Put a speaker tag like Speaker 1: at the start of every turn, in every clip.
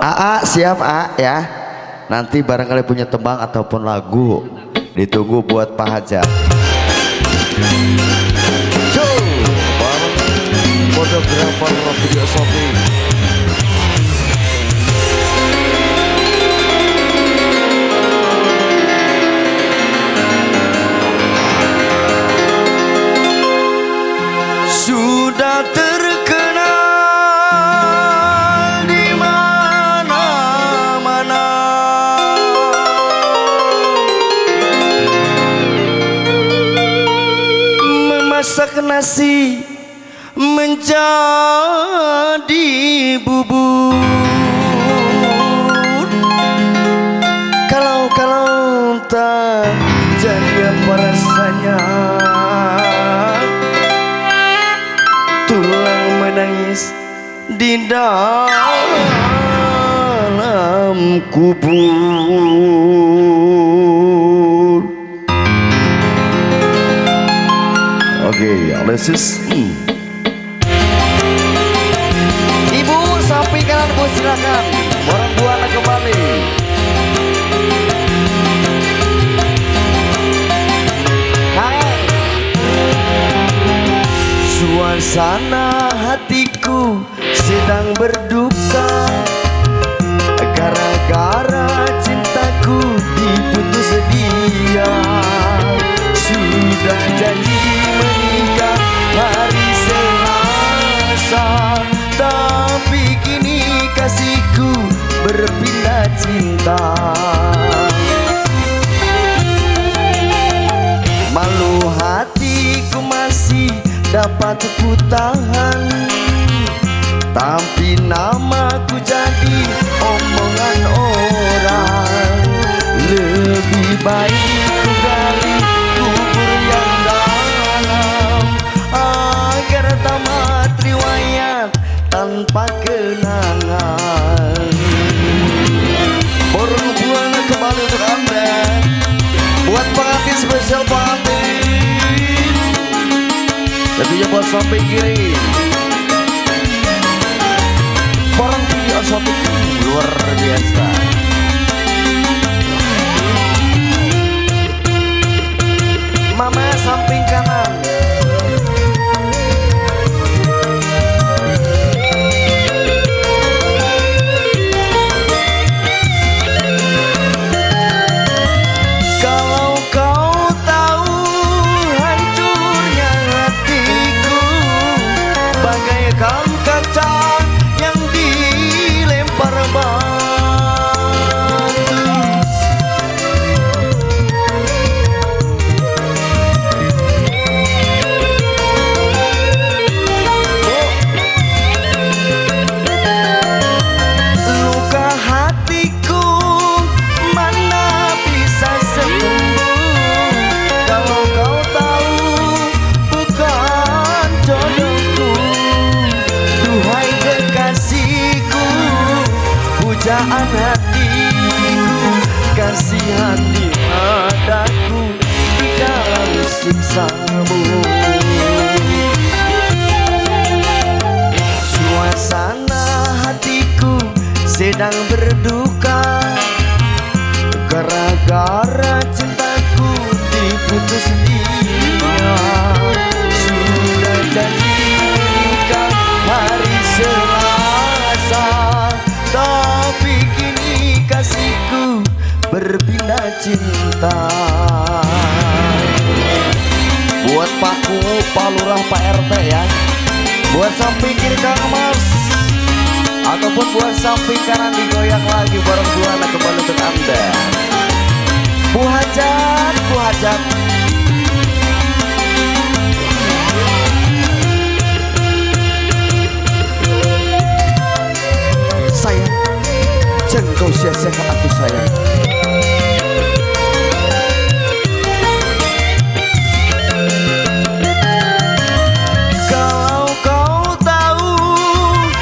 Speaker 1: AA siap A ya. Nanti barangkali punya tembang ataupun lagu ditunggu buat Pak Hajat. Show bareng fotografer video shopping. Sudah terkenal di mana-mana, memasak nasi menjadi bubur. Kalau tak jadi apa rasanya, tulang menangis di dalam kubur. Oke, Alexis. Ibu samping kanan Bu silakan. Orang Buana kembali. Suasana hatiku sedang berduka gara-gara cintaku diputus dia. Sudah janji menikah hari Selasa, tapi kini kasihku berpindah cinta. Malu hatiku masih dapat ku tahan, tapi namaku jadi omongan orang. Lebih baik ku gali kubur yang dalam, agar tamat riwayat tanpa kenangan. Orang Buana kembali untuk Anda, buat pengantin spesial pengantin. Tentunya buat sampai kiri. Orang video shopping luar biasa. Mama samping kanan. Pujaan hatiku, kasihan di hadaku di dalam siksamu. Suasana hatiku sedang berduka gara-gara cintaku diputus dia. Sudah janji menikah hari Selasa, tapi kini kasihku berpindah cinta. Buat Pak Kumu, Pak Lurah, Pak RT ya. Buat samping kiri Kang Mas, ataupun buat samping kanan digoyang lagi bareng Buana kembali untuk Anda. Bu Hajat, Bu Hajat. Sayang, jangan kau sia-siakan aku sayang. Kalau kau tahu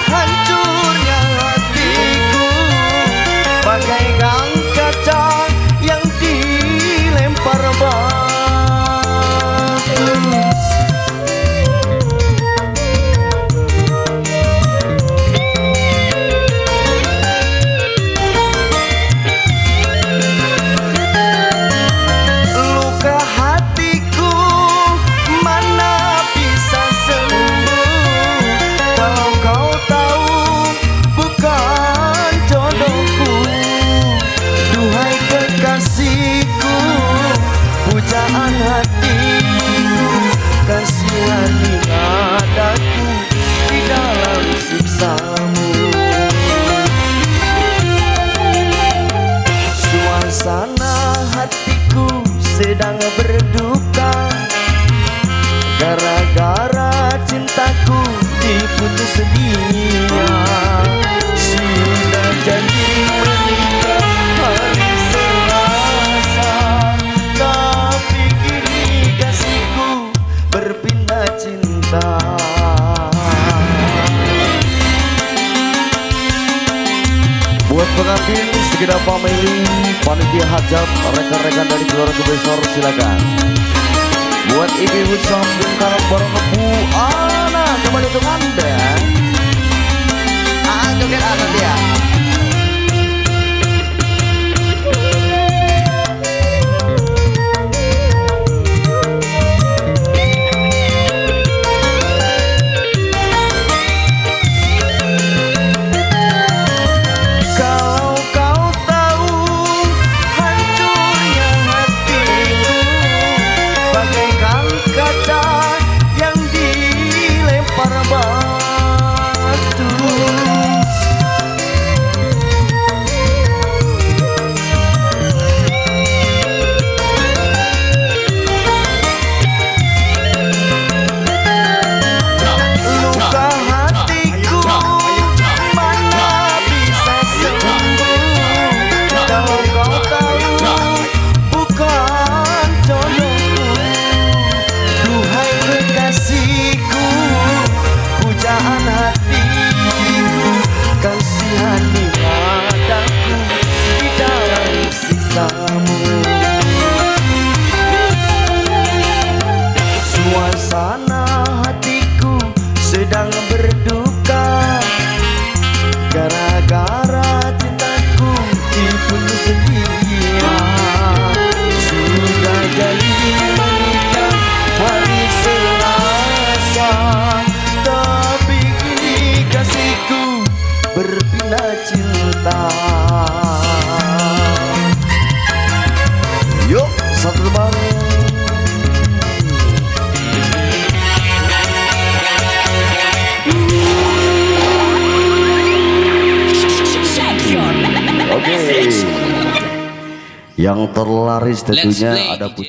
Speaker 1: hancurnya hatiku bagaikan kaca yang dilempar batu. putus dia. Sudah janji menikah hari Selasa, tapi kini kasihku berpindah cinta. Buat pengantin segenap family, panitia hajat, rekan-rekan dari keluarga besar silakan. Buat ibu-ibu samping kanan bareng Bu Ana, kembali untuk Anda. Joget Ana dia. Suasana hatiku sedang berduka gara-gara cintaku diputus dia. Sudah jadi menikah hari Selasa, tapi kini kasihku berpindah cinta. Yuk satu teman. Oke. Yang terlaris tentunya ada Putih.